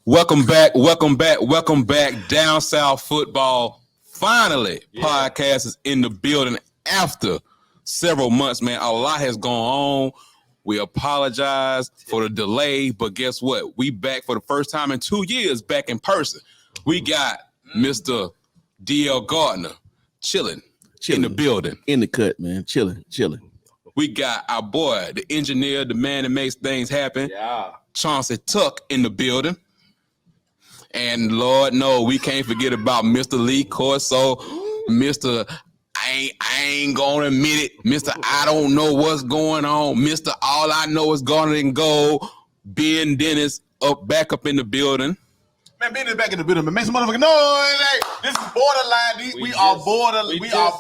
Welcome back. Down South Football. Finally, podcast is in the building after several months, man. A lot has gone on. We apologize for the delay, but guess what? We back for the first time in 2 years back in person. We got Mr. D.L. Gardner chilling in the building. In the cut, man. Chilling. We got our boy, the engineer, the man that makes things happen. Chauncey Tuck in the building. And Lord, no, we can't forget about Mr. Lee Corso, Mr. I ain't gonna admit it, Mr. I don't know what's going on, Mr. All I know is Garnet and Gold, Ben Dennis back up in the building. Man, Ben is back in the building, man. Make some motherfucking noise. Hey, this is borderline. We are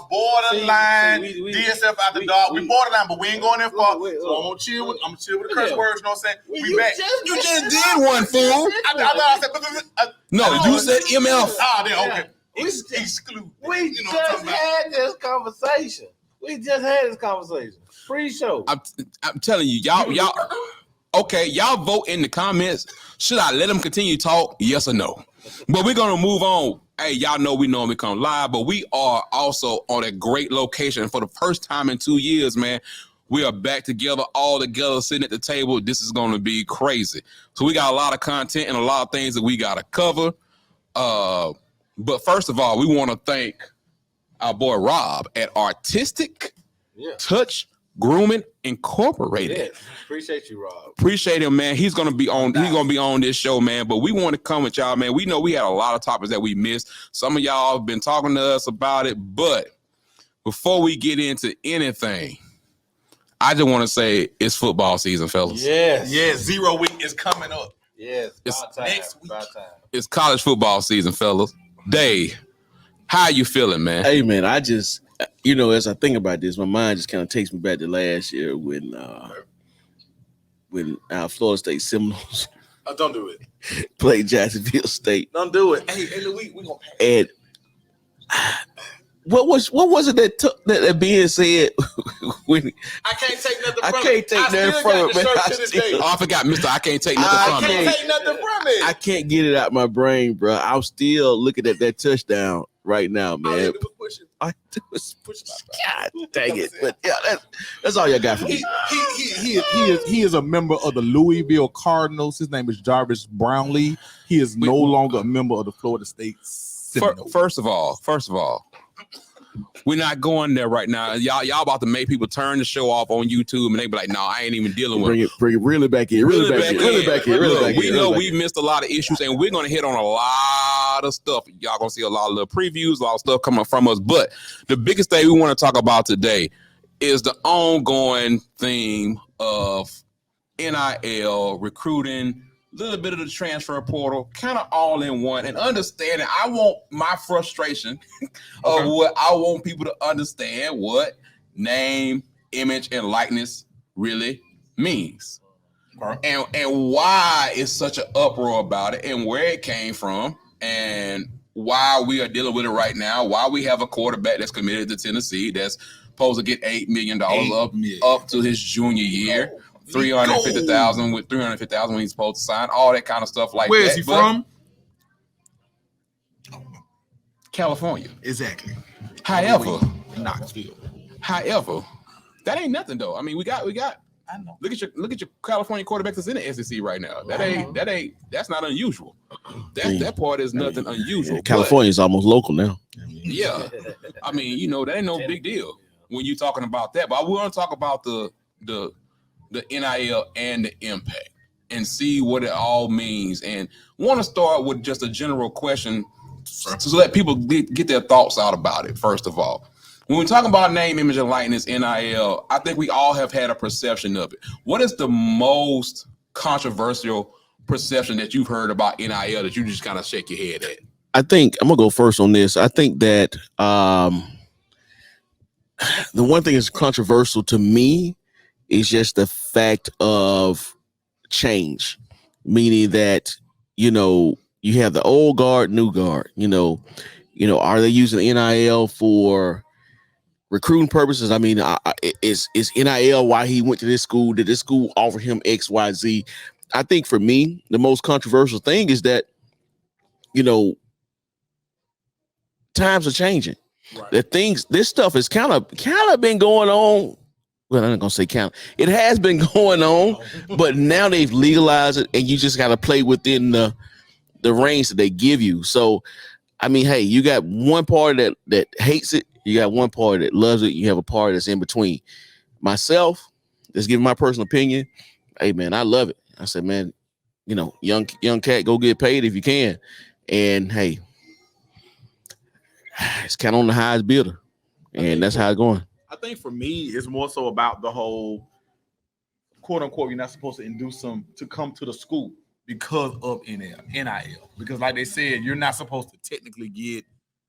borderline. DSF out the dog. We borderline, but we ain't going that far. So I'm gonna chill with the curse words. You know what I'm saying? We back. You just did one, fool. I said, no, you said MF. Okay. Exclude. We just had this conversation. Pre-show. I'm telling you, y'all. Okay, y'all vote in the comments. Should I let them continue to talk? Yes or no? But we're going to move on. Hey, y'all know we normally come live, but we are also on a great location. For the first time in 2 years, man, we are back together, all together, sitting at the table. This is going to be crazy. So we got a lot of content and a lot of things that we got to cover. But first of all, we want to thank our boy Rob at Artistic Touch Grooming Incorporated. Yes. Appreciate you, Rob. Appreciate him, man. He's gonna be on. He's gonna be on this show, man. But we want to come with y'all, man. We know we had a lot of topics that we missed. Some of y'all have been talking to us about it. But before we get into anything, I just want to say it's football season, fellas. Yes. 0 week is coming up. Yes. It's next week. It's college football season, fellas. Dave, how you feeling, man? Hey, man, I just, as I think about this, my mind just kind of takes me back to last year when our Florida State Seminoles Don't do it. played Jacksonville State. Don't do it. Hey, in the week we gonna pass. And what was it that Ben said? When I can't take nothing I from can't it. take nothing from it, man. I forgot, Mister. I can't take nothing from it. Take nothing from it. I can't get it out my brain, bro. I'm still looking at that touchdown right now, man. I was pushing. God dang it! But yeah, that's all y'all got for me. He is a member of the Louisville Cardinals. His name is Jarvis Brownlee. He is no longer a member of the Florida State Seminoles. First of all, we're not going there right now. Y'all about to make people turn the show off on YouTube, and they be like, "No, I ain't even dealing with it." Bring it really back in. Really back in. We know we missed a lot of issues, and we're gonna hit on a lot of stuff. Y'all gonna see a lot of little previews, a lot of stuff coming from us. But the biggest thing we want to talk about today is the ongoing theme of NIL recruiting. Little bit of the transfer portal, kind of all in one, and understanding. I want my frustration of what I want people to understand what name, image, and likeness really means, and why it's such an uproar about it, and where it came from, and why we are dealing with it right now. Why we have a quarterback that's committed to Tennessee that's supposed to get $8 million up to his junior year. 350,000 with 350,000 when he's supposed to sign, all that kind of stuff like Where that. is he from? California. Exactly. However, Knoxville. That ain't nothing though. I mean, we got. I know. Look at your California quarterback that's in the SEC right now. That's not unusual. That part is nothing unusual. California's almost local now. Yeah, I mean, that ain't no big deal when you're talking about that. But I want to talk about the NIL and the impact and see what it all means. And want to start with just a general question to let people get their thoughts out about it. First of all, when we talk about name, image, and likeness, NIL, I think we all have had a perception of it. What is the most controversial perception that you've heard about NIL that you just kind of shake your head at? I think I'm gonna go first on this. I think that the one thing that's controversial to me is just the fact of change, meaning that, you have the old guard, new guard, are they using NIL for recruiting purposes? I mean, is NIL why he went to this school? Did this school offer him X, Y, Z? I think for me, the most controversial thing is that, times are changing. Right. This stuff has kind of been going on. Well, I'm not gonna say count. It has been going on, but now they've legalized it, and you just got to play within the range that they give you. So, I mean, hey, you got one party that hates it, you got one party that loves it, you have a party that's in between. Myself, just giving my personal opinion. Hey, man, I love it. I said, man, young cat, go get paid if you can, and hey, it's kind of on the highest bidder, and that's how it's going. I think for me, it's more so about the whole quote unquote, you're not supposed to induce them to come to the school because of NIL. Because like they said, you're not supposed to technically get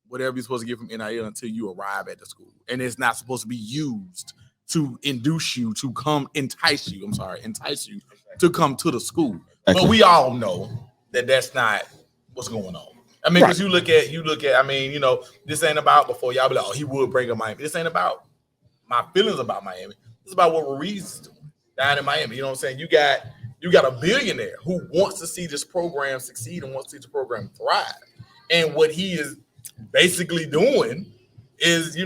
whatever you're supposed to get from NIL until you arrive at the school. And it's not supposed to be used to entice you to come to come to the school. Okay. But we all know that that's not what's going on. I mean, because you look at, I mean, this ain't about before y'all be like, oh, he would bring up Miami. This ain't about my feelings about Miami. It's about what Ruiz is doing down in Miami. You know what I'm saying? You got a billionaire who wants to see this program succeed and wants to see the program thrive. And what he is basically doing is,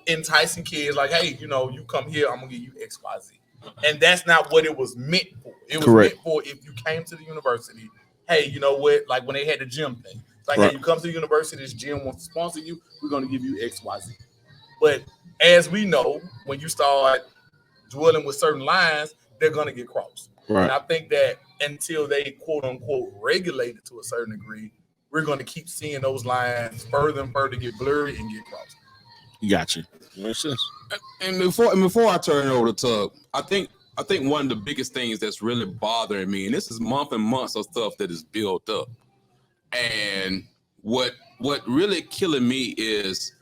enticing kids like, hey, you come here, I'm gonna give you X, Y, Z. And that's not what it was meant for. It was meant for if you came to the university, hey, you know what? Like when they had the gym thing. It's like, hey, you come to the university, this gym wants to sponsor you, we're gonna give you X, Y, Z. But as we know, when you start dwelling with certain lines, they're going to get crossed. Right. And I think that until they, quote unquote, regulate it to a certain degree, we're going to keep seeing those lines further and further get blurry and get crossed. Gotcha. Makes sense. And before I turn it over to Tug, I think one of the biggest things that's really bothering me, and this is months and months of stuff that is built up, and what really killing me is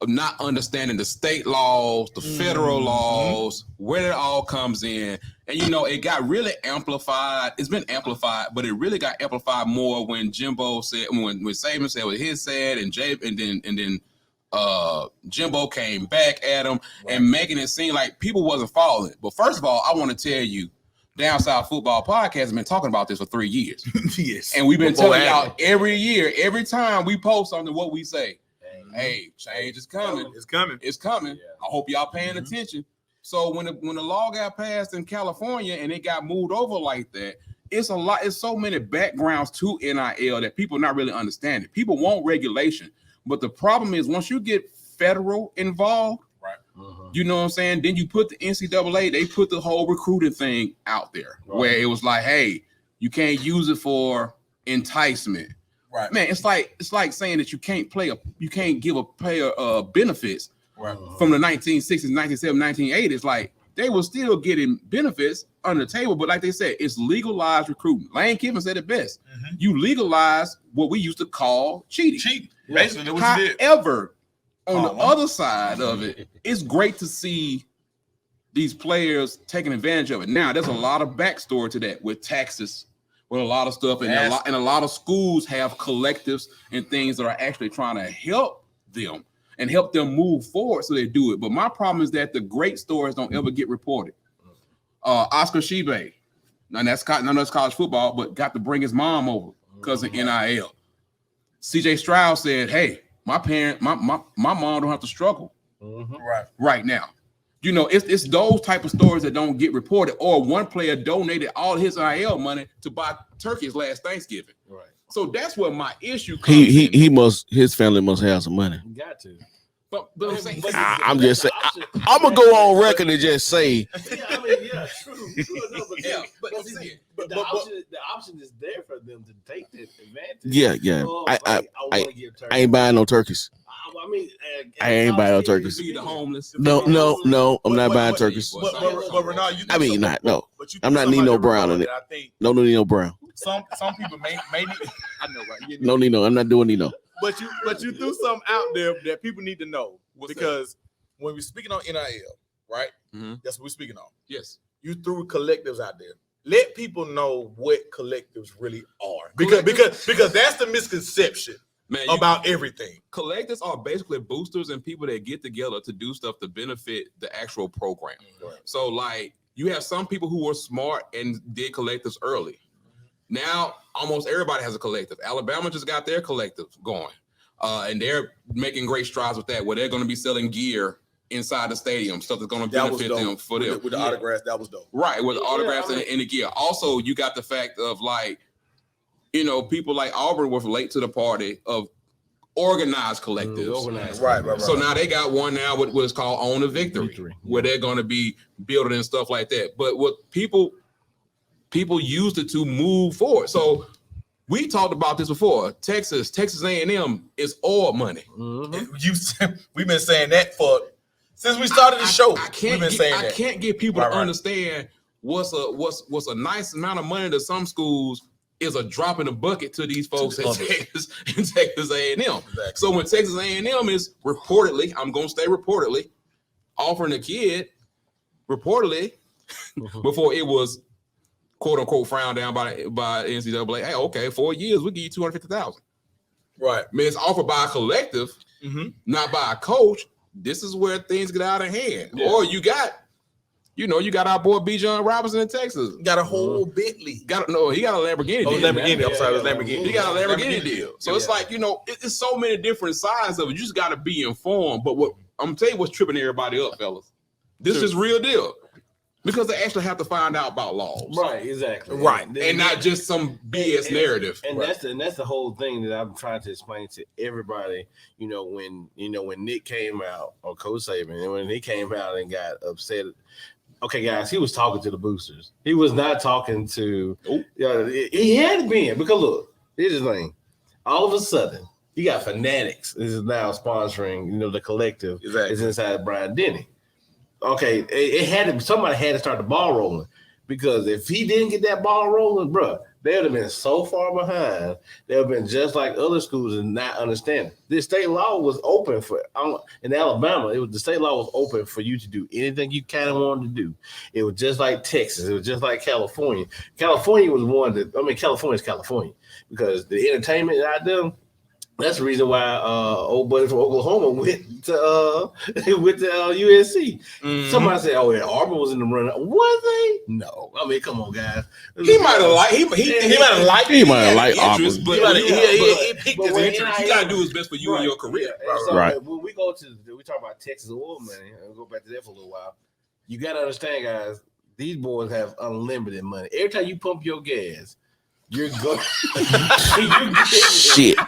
of not understanding the state laws, the federal laws, where it all comes in. And, it got really amplified. It's been amplified, but it really got amplified more when Jimbo said, when Saban said what his said, and then Jimbo came back at him and making it seem like people wasn't following it. But first of all, I want to tell you, Down South Football Podcast has been talking about this for 3 years. Yes. And we've been telling y'all every year, every time we post something, what we say. Hey, change is coming. It's coming. Yeah. I hope y'all paying attention. So when the law got passed in California and it got moved over like that, it's so many backgrounds to NIL that people not really understanding. People want regulation, but the problem is once you get federal involved, right? You know what I'm saying? Then you put the NCAA, they put the whole recruiting thing out there where it was like, hey, you can't use it for enticement. Right, man. It's like saying that you can't give a player benefits from the 1960s, 1970s, 1980s. Like they were still getting benefits under the table, but like they said, it's legalized recruiting. Lane Kiffin said it best. You legalize what we used to call cheating. Basically, however, on the other side of it, it's great to see these players taking advantage of it. Now, there's a lot of backstory to that with taxes. With a lot of stuff, and a lot of schools have collectives and things that are actually trying to help them and help them move forward, so they do it. But my problem is that the great stories don't ever get reported. Oscar Shebe, now that's college football, but got to bring his mom over because of NIL. CJ Stroud said, "Hey, my mom don't have to struggle right now." It's those type of stories that don't get reported. Or one player donated all his NIL money to buy turkeys last Thanksgiving. Right. So that's what my issue comes his family must have some money. You got to. But I'm saying, I'm just saying, I'm gonna go on record and just say. True. But the option is there for them to take that advantage. Yeah. I ain't buying no turkeys. I ain't buying no turkeys. The homeless. No, I'm not buying turkeys. But Renard, I'm not Nino Brown in it. No Nino Brown. Some people may need. I know, right? No Nino. I'm not doing Nino. But you threw something out there that people need to know. Because when we're speaking on NIL, right? That's what we're speaking on. Yes. You threw collectives out there. Let people know what collectives really are. Because that's the misconception. Man, about everything. Collectives are basically boosters and people that get together to do stuff to benefit the actual program. Right. So, like, you have some people who were smart and did collectives early. Now almost everybody has a collective. Alabama just got their collective going, and they're making great strides with that. Where they're going to be selling gear inside the stadium, stuff that's going to benefit them for them. With the autographs, that was dope. Right, with the autographs and the gear. Also, you got the fact of like, people like Auburn were late to the party of organized collectives. Right. So now they got one now with what is called Own a Victory, where they're going to be building and stuff like that. But what people used it to move forward. So we talked about this before. Texas A&M is oil money. Mm-hmm. We've been saying that since we started the show. I can't get people to understand what's a nice amount of money to some schools is a drop in the bucket to these folks in Texas A&M. Exactly. So when Texas A&M is reportedly, I'm going to say reportedly, offering a kid before it was quote unquote frowned down by NCAA. Hey, okay, 4 years, we'll give you $250,000. Right. I mean, it's offered by a collective, not by a coach. This is where things get out of hand. Yeah. Or you got our boy B. John Robinson in Texas. Got a whole Bentley. He got a Lamborghini deal. Lamborghini. I'm sorry, it was Lamborghini. He got a Lamborghini deal. So it's like, it's so many different sides of it. You just got to be informed. But what I'm gonna tell you, what's tripping everybody up, fellas. This is real deal. Because they actually have to find out about laws. Right, exactly. Right. And not just some BS narrative. And that's the whole thing that I'm trying to explain to everybody. When Nick came out, or Coach Saban, and when he came out and got upset. Okay, guys, he was talking to the boosters. He was not talking to he had been, because look, here's the thing. All of a sudden, you got Fanatics. This is now sponsoring, the collective is inside Brian Denny. Okay, somebody had to start the ball rolling, because if he didn't get that ball rolling, bro, they would have been so far behind. They would have been just like other schools and not understanding. The state law was open in Alabama. The state law was open for you to do anything you kind of wanted to do. It was just like Texas. It was just like California. California was California's California, because the entertainment out there. That's the reason why old buddy from Oklahoma went to USC. Mm-hmm. Somebody said, "Oh, yeah, Auburn was in the run." Was they? No. I mean, come on, guys. He might have liked Auburn, but he picked his interest. You gotta do his best for you and your career. So when we talk about Texas oil money, and we'll go back to that for a little while. You gotta understand, guys. These boys have unlimited money. Every time you pump your gas, you're going.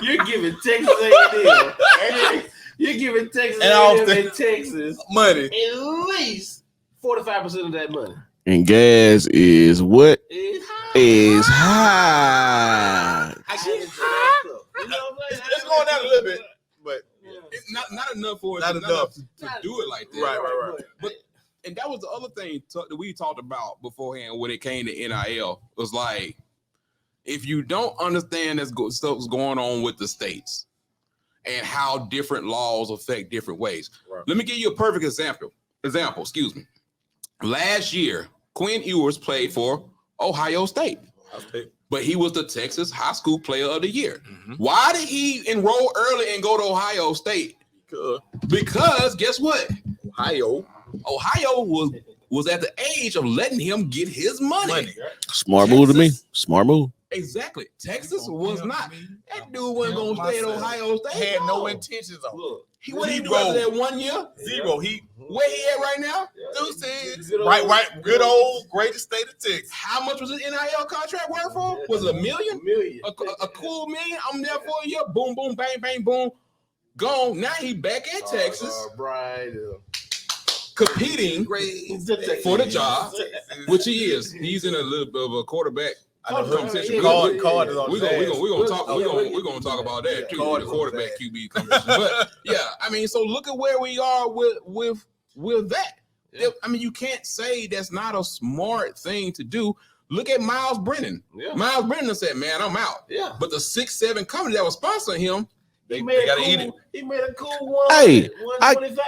You're giving Texas A&M. You're giving Texas A&M and Texas money. At least 45% of that money. And gas is what? Is high. It's going down a little bit, but it's not enough for it. Not enough to do it like that. Right. But and that was the other thing that we talked about beforehand when it came to NIL. It was like, if you don't understand stuff's going on with the states and how different laws affect different ways. Right. Let me give you a perfect example. Last year, Quinn Ewers played for Ohio State. But he was the Texas High School Player of the Year. Mm-hmm. Why did he enroll early and go to Ohio State? Because guess what? Ohio was at the age of letting him get his money. Smart move to me. Smart move. Exactly. Texas was not. That dude wasn't going to stay at Ohio State. Had no intentions on. Look, he wouldn't do after that 1 year. Zero. Where he at right now? Right. Good old greatest state of Texas. How much was his NIL contract worth for? Was it $1 million? A cool $1 million. I'm there for a year. Boom, boom, bang, bang, boom. Gone. Now he back at Texas. Competing for the job, which he is. He's in a little bit of a quarterback competition. We're gonna talk about that too. The quarterback QB competition. But yeah, I mean, so look at where we are with that. Yeah. I mean, you can't say that's not a smart thing to do. Look at Miles Brennan. Yeah. Miles Brennan said, "Man, I'm out." Yeah. But the 6-7 company that was sponsoring him, they got to eat it. He made a cool 125.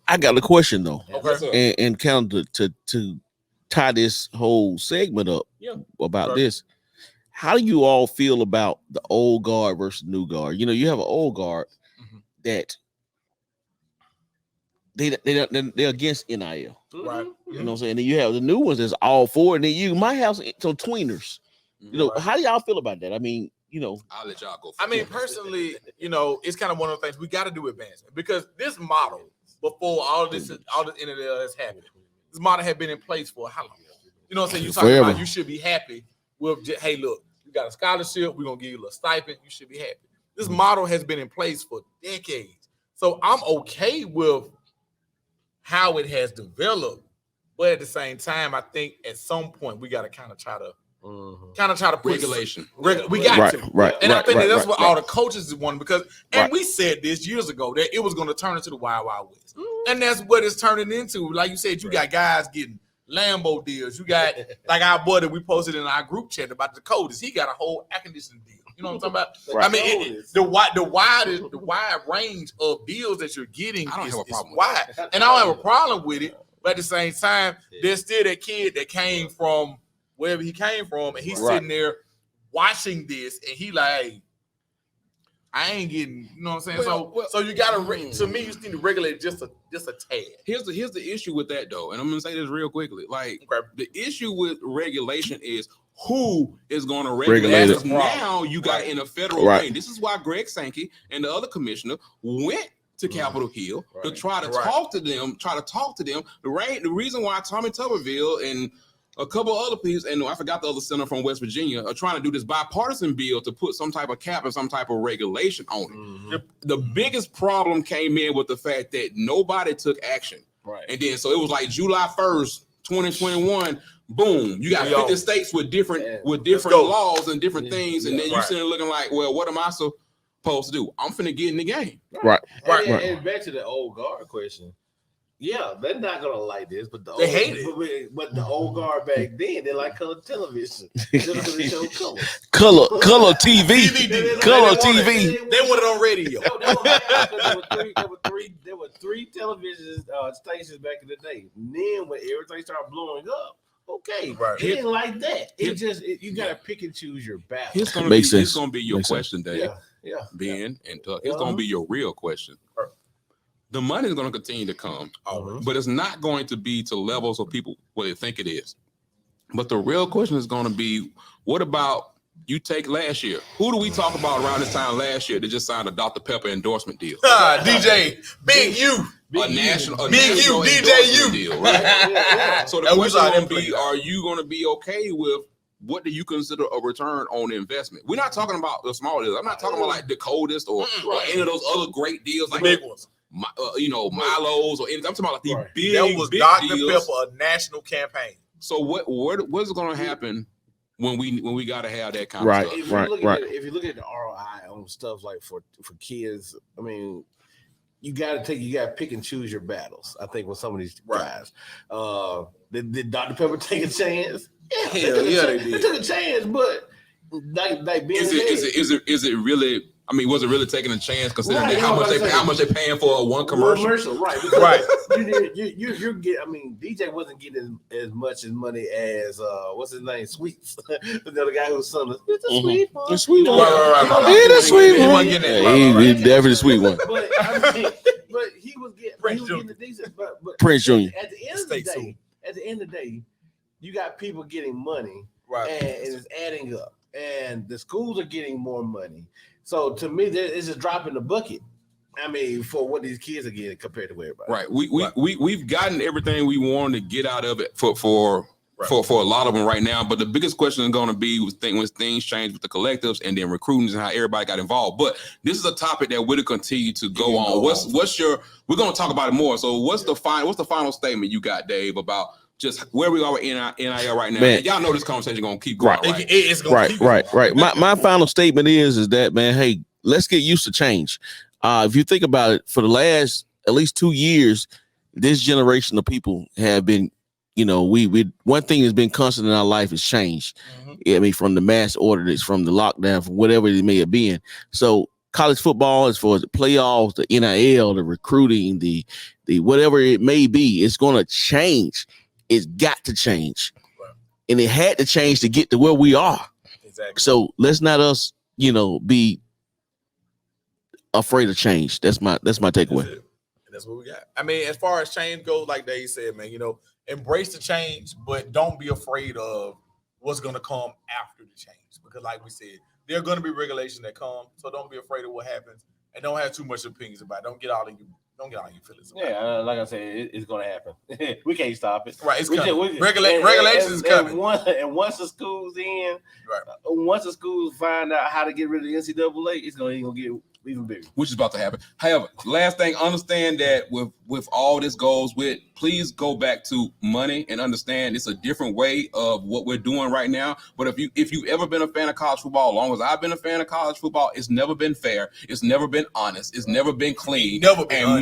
I got a question though. Okay. And kind of to tie this whole segment up about this. How do you all feel about the old guard versus new guard? You know, you have an old guard that they're against NIL. Right. You know what I'm saying? Then you have the new ones that's all for it. And then you might have some tweeners. You know, how do y'all feel about that? I mean, you know, I'll let y'all go. I mean, personally, you know, it's kind of one of the things we got to do advancement because this model before all this NIL has happened, this model had been in place for how long? You know what I'm saying? You're talking about you should be happy with just, hey, look, you got a scholarship, we're gonna give you a little stipend, you should be happy. This model has been in place for decades. So I'm okay with how it has developed, but at the same time, I think at some point we got to kind of try to put regulation. We got to. Right. And I think that's what all the coaches want because, and we said this years ago that it was going to turn into the Wild Wild West. And that's what it's turning into. Like you said, you got guys getting Lambo deals. You got like our boy that we posted in our group chat about the Dakotans. He got a whole air conditioning deal. You know what I'm talking about? Right. I mean, the wide range of deals that you're getting is wide, and I don't have a problem with it. But at the same time, there's still that kid that came from wherever he came from, and he's sitting there watching this, and he like, I ain't getting, you know what I'm saying? So you gotta, to me, you need to regulate just a tad. Here's the issue with that though, and I'm gonna say this real quickly. Like the issue with regulation is who is going to regulate it. Now you got in a federal thing. This is why Greg Sankey and the other commissioner went to Capitol Hill to try to talk to them. The reason why Tommy Tuberville and a couple other people, and I forgot the other senator from West Virginia, are trying to do this bipartisan bill to put some type of cap and some type of regulation on it. The biggest problem came in with the fact that nobody took action. And then so it was like July 1st, 2021, boom, you got 50 states with different laws and different things, and then you sitting looking like, well, what am I supposed to do? I'm finna get in the game. Right. And back to the old guard question. Yeah, they're not gonna like this, but they hate it. But the old guard back then, they like color television. They show color TV. Color TV. They want it on radio. There were three television stations back in the day. And then when everything started blowing up, okay, it ain't like that. You gotta pick and choose your battle. It's gonna be your question, Dave. Ben and Tuck. It's gonna be your real question. The money is going to continue to come, but it's not going to be to levels of people what they think it is. But the real question is going to be, what about you take last year? Who do we talk about around this time last year that just signed a Dr. Pepper endorsement deal? DJ, Big U. A national Big U, DJ U. Deal, right? So the question is going to be, are you going to be okay with what do you consider a return on investment? We're not talking about the small deals. I'm not talking about like Dakotas or any of those other great deals, like big ones. Milo's or anything. I'm talking about the big. That was big Dr. deals. Pepper, a national campaign. So what's going to happen when we got to have that kind of stuff? If you look at the ROI on stuff like for kids, I mean, you got to pick and choose your battles. I think with some of these guys, did Dr. Pepper take a chance? Yeah, they did. They took a chance, but like being is it really? I mean, was it really taking a chance considering how much they paying for one commercial? Right. You're getting. I mean, DJ wasn't getting as much money as what's his name, Sweets, the other guy who was selling. It's a sweet one. The sweet one. Right. The sweet one. He wasn't getting that. He's definitely the sweet one. But I mean, he was getting the decent. But Prince Jr. At the end of the day, you got people getting money, and it's adding up, and the schools are getting more money. So to me, it's just dropping the bucket. I mean, for what these kids are getting compared to everybody. Right. We've gotten everything we wanted to get out of it for a lot of them right now. But the biggest question is going to be when things change with the collectives and then recruiting and how everybody got involved. But this is a topic that will continue to go on. We're going to talk about it more. So what's the final statement you got, Dave, about just where we are with NIL right now? Man, y'all know this conversation gonna keep going, right? It's gonna keep going. Right. My final statement is that, man, hey, let's get used to change. If you think about it, for the last at least 2 years, this generation of people have been, we one thing that's been constant in our life is change. I mean, from the mass ordinance, from the lockdown, from whatever it may have been. So college football, as far as the playoffs, the NIL, the recruiting, the whatever it may be, it's gonna change. It's got to change, and it had to change to get to where we are. Exactly. So let's not be afraid of change. That's my takeaway. that's what we got. I mean, as far as change goes, like Dave said, man, embrace the change, but don't be afraid of what's going to come after the change. Because like we said, there are going to be regulations that come, so don't be afraid of what happens, and don't have too much opinions about it. Don't get all in your feelings about it. Like I said, it's going to happen. We can't stop it. Right, it's coming. Regulations is coming. Once the school's in, once the schools find out how to get rid of the NCAA, it's going to get even bigger. Which is about to happen. However, last thing, understand that with all this goes with, please go back to money and understand it's a different way of what we're doing right now. But if you've ever been a fan of college football, as long as I've been a fan of college football, it's never been fair. It's never been honest. It's never been clean.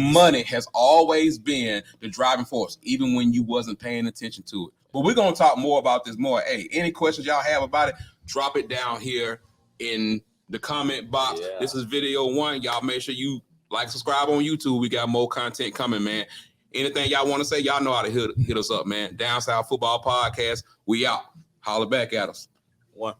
Money has always been the driving force, even when you wasn't paying attention to it. But we're going to talk more about this more. Hey, any questions y'all have about it, drop it down here in the comment box. Yeah. This is video 1. Y'all make sure you like, subscribe on YouTube. We got more content coming, man. Anything y'all want to say, y'all know how to hit us up, man. Down South Football Podcast. We out. Holler back at us. 1.